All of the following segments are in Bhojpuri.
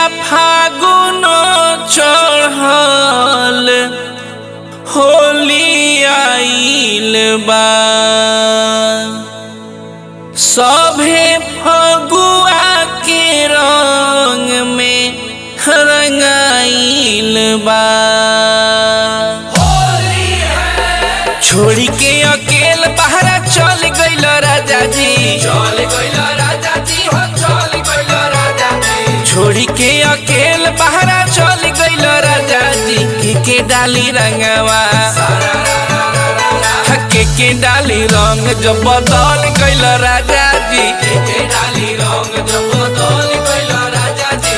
फागुन चढ़ल होली आइल बा सभे फगुआ के रंग में रंगाइल बा। छोड़ी के अकेल बहरा चल गइल राजा जी, चल गइल राजा जी हो चल गइल राजा जी। छोड़ी के अकेल बहरा चल गइल राजा जी के डाली रंगवा के डाली रंग जब बदल गइल राजा जी के डाली रंग जब बदल गइल राजा जी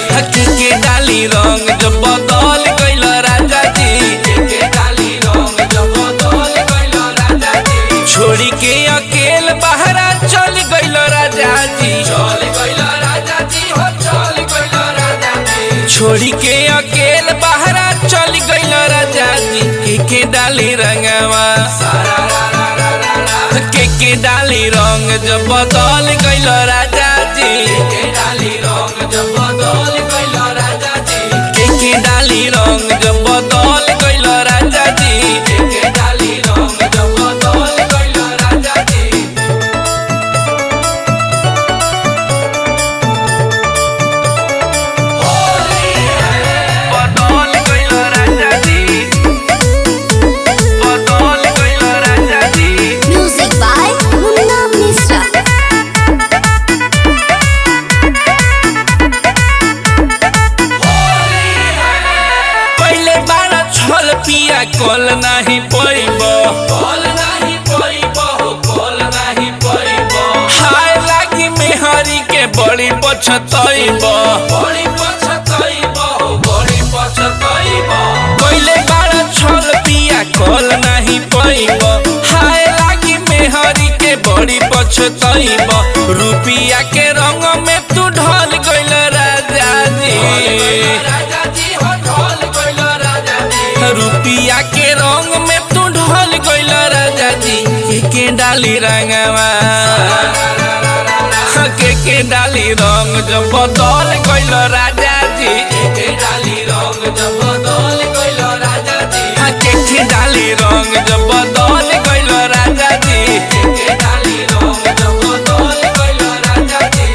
के डाली रंग जब बदल गइल राजा जी के डाली रंग जब बदल गइल राजा जी। छोड़ी के अकेल बहरा चल गइल राजा जी, चल गइल राजा जी हो चल गइल राजा जी। छोड़ी के अकेल बहरा चल गइल राजा जी के डाली रंगवा के डाली रंग जब बदल गइल राजा जी के डाली रंग जब बदल गइल राजा जी के डाली रंग जब बदल गइल राजा जी के डाली रंग जब बदल गइल राजा जी। बदल गइल राजा जी, बदल गइल राजा जी। Music by Munna Misra. पहले बारा छल पिया कल नहीं पैब, कल नहीं पैब हो कल नहीं पैब। हाय लागी मेहरी के बड़ी पछतैब, बड़ी पछतैब हो बड़ी पछतैब। पहले बारा छल पिया कल नहीं पैब, हाय लागी मेहरी के बड़ी पछतैब। रुपिया के रंग में तू ढल गइल राजा जी, रुपिया के रंग में तू ढल गइल राजा जी के डाली रंगवा के डाली रंग जब बदल गइल राजा जी के डाली रंग जब बदल गइल राजा जी के डाली रंग जब बदल गइल राजा जी के डाली रंग जब बदल गइल राजा जी।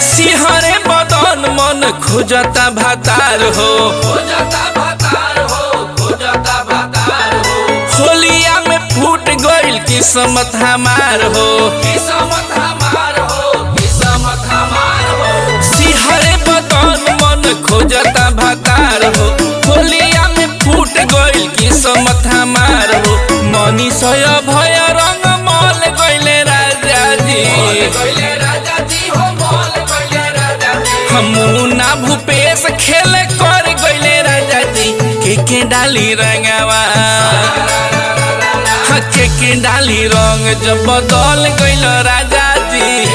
सिहरे बदन मन खोजता भातार हो, खोजता भातार हो, खोजता भातार हो। होलिया में फूट गइल किस्मत हमार हो, किस्मत हमार हो, किस्मत हमार हो। सिहरे बदन मन खोजता भातार हो, होलिया में फूट गइल किस्मत हमार हो। मनी सय भय रंग मल गइले राजा जी, गइले राजा जी हो मल गइले राजा जी। मुन्ना भूपेश खेल कर गइले राजा जी के डाली रंगवा के डाली रंग जब बदल गइल राजा जी